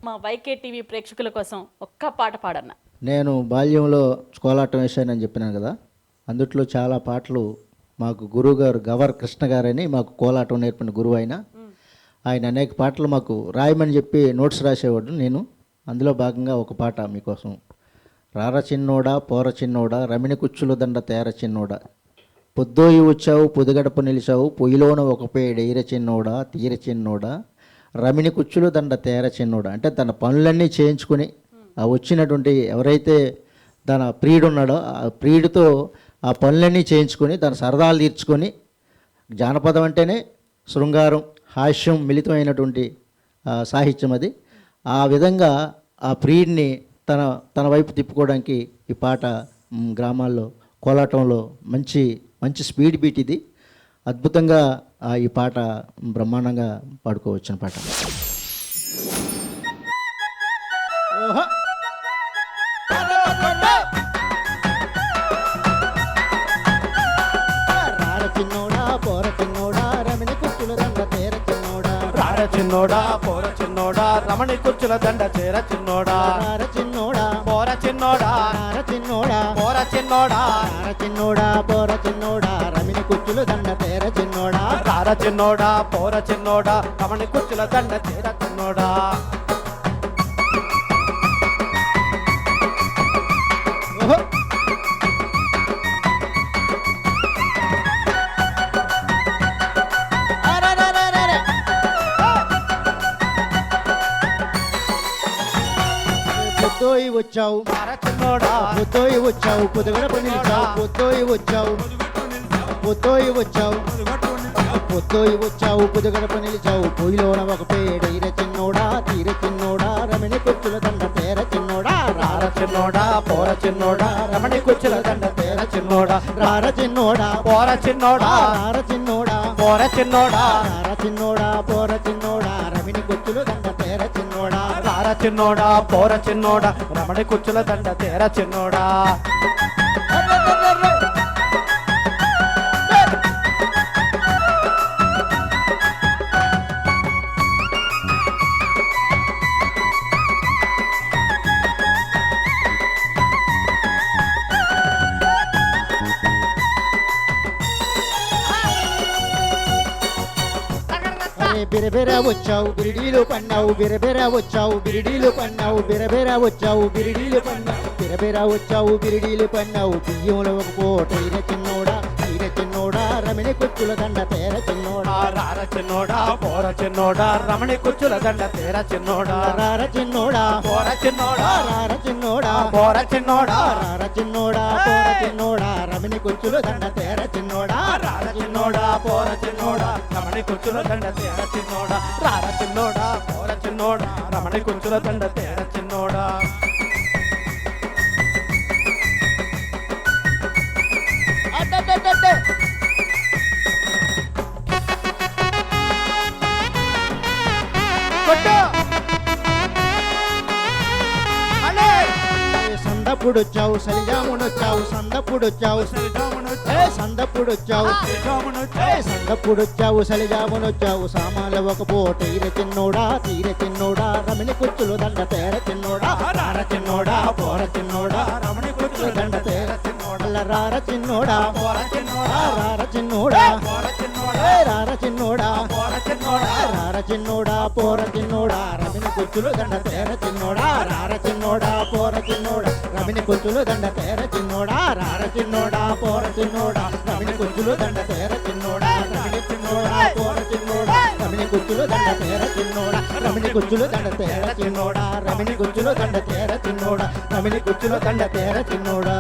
మా YK TV ప్రేక్షకుల కోసం ఒక్క పాట పాడన్నా. నేను బాల్యంలో కోలాటం వేశానని చెప్పినాను కదా, అందుట్లో చాలా పాటలు మాకు గురువుగారు గవర్ కృష్ణ గారని మాకు కోలాటం నేర్పిన గురువు ఆయన అనేక పాటలు మాకు రాయమని చెప్పి నోట్స్ రాసేవాడు. నేను అందులో భాగంగా ఒక పాట మీకోసం. రార చిన్నోడా పోర చిన్నోడా రమిణి కుచ్చుల దండ తేర చిన్నోడా, పొద్దోయి వచ్చావు పొదుగడపు నిలిచావు పొయ్యిలోన ఒక పేడెయిర చిన్నోడా తీర చిన్నోడా రమిణి కుచ్చుల దండ తేర చిన్నోడా. అంటే తన పనులన్నీ చేయించుకుని ఆ వచ్చినటువంటి ఎవరైతే తన ప్రియుడు ఉన్నాడో ఆ ప్రియుడితో ఆ పనులన్నీ చేయించుకొని తన సరదాలు తీర్చుకొని, జానపదం అంటేనే శృంగారం హాస్యం మిళితమైనటువంటి సాహిత్యం అది. ఆ విధంగా ఆ ప్రియుడిని తన తన వైపు తిప్పుకోవడానికి ఈ పాట గ్రామాల్లో కోలాటంలో మంచి మంచి స్పీడ్ బీట్ ఇది. అద్భుతంగా ఈ పాట బ్రహ్మాండంగా పాడుకోవచ్చిన పాట. ఓహో చిన్నోడా పోర చిన్నోడా రమణి కుచ్చుల దండ తేర చిన్నోడా, రార చిన్నోడా పోర చిన్నోడా రమణి కుచ్చుల దండ చేర చిన్నోడా, రార చిన్నోడా పోర చిన్నోడా రార చిన్నోడా పోర చిన్నోడా, రార చిన్నోడా పోర చిన్నోడా రమణి కుచ్చుల దండ తేర చిన్నోడా, రార చిన్నోడా పోర చిన్నోడా రమణి కుచ్చుల దండ చేర చిన్నోడా. ఓహో పొద్దోయి వచ్చావు రార చిన్నోడా పొద్దోయి వచ్చావు పొదుగడపు నిలిచావు పొద్దోయి వచ్చావు పొద్దోయి వచ్చావు పొద్దోయి వచ్చావు పొదుగడపు నిలిచావు పొయ్యిలోన ఒక పేడెయిర చిన్నోడా తీర చిన్నోడా రమణి కుచ్చుల దండ తేర చిన్నోడా, రార చిన్నోడా పోర చిన్నోడా రమణి కుచ్చుల దండ చేర చిన్నోడా, రార చిన్నోడా పోర చిన్నోడా రార చిన్నోడా పోర చిన్నోడా, రార చిన్నోడా పోర చిన్నోడా రమణి కుచ్చుల దండ తేర చిన్నోడా, రార చిన్నోడా పోర చిన్నోడా రమణి కుచ్చుల దండ చేర చిన్నోడా. బిరబెర వచ్చావు బిరిడీలు పన్నావు బిరబెర వచ్చావు బిరిడీలు పన్నావు బిరబెర వచ్చావు బిరిడీలు పన్నావు బిరబెర వచ్చావు బిరిడీలు పన్నావు బియ్యంలో ఒక పూట ఈర చిన్నోడా తీర చిన్నోడా రమణి కుచ్చుల దండ తేర చిన్నోడా, రార చిన్నోడా పోర చిన్నోడా రమణి కుచ్చుల దండ తేర చిన్నోడా, రార చిన్నోడా పోర చిన్నోడా రార చిన్నోడా పోర చిన్నోడా, రార చిన్నోడా పోర చిన్నోడా రమణి కుచ్చుల దండ తేర చిన్నోడా, రార చిన్నోడా పోర చిన్నోడా రమణి కుచ్చుల దండ తేర చిన్నోడా, రార చిన్నోడా పోర చిన్నోడా రమణి కుచ్చుల దండ తేర చిన్నోడా. సందప్పుడొచ్చావు సలిజామునొచ్చావు సందప్పుడొచ్చావు సందప్పుడొచ్చావు సందప్పుడొచ్చావు సలిజామునొచ్చావు సామాన్ల ఒక పూట ఈర చిన్నోడా తీర చిన్నోడా రమణి కుచ్చుల దండ తేర చిన్నోడా, రార చిన్నోడా పోర చిన్నోడా రమణి కుచ్చుల దండ తేర చిన్నోడా, రార చిన్నోడా పోర చిన్నోడా రార చిన్నోడా పోర చిన్నోడా, రార చిన్నోడా పోర చిన్నోడా, రార చిన్నోడా పోర చిన్నోడా రమణి కుచ్చుల దండ తేర చిన్నోడా, రార చిన్నోడా పోర చిన్నోడా రమణి కుచ్చుల దండ తేర చిన్నోడా, రార చిన్నోడా పోర చిన్నోడా రమణి కుచ్చుల దండ తేర చిన్నోడా, రమణి చిన్నోడా పోర చిన్నోడా రమణి కుచ్చుల దండ తేర చిన్నోడా, రమణి కుచ్చుల దండ తేర చిన్నోడా రమణి కుచ్చుల దండ తేర చిన్నోడా రమణి కుచ్చుల దండ తేర చిన్నోడా.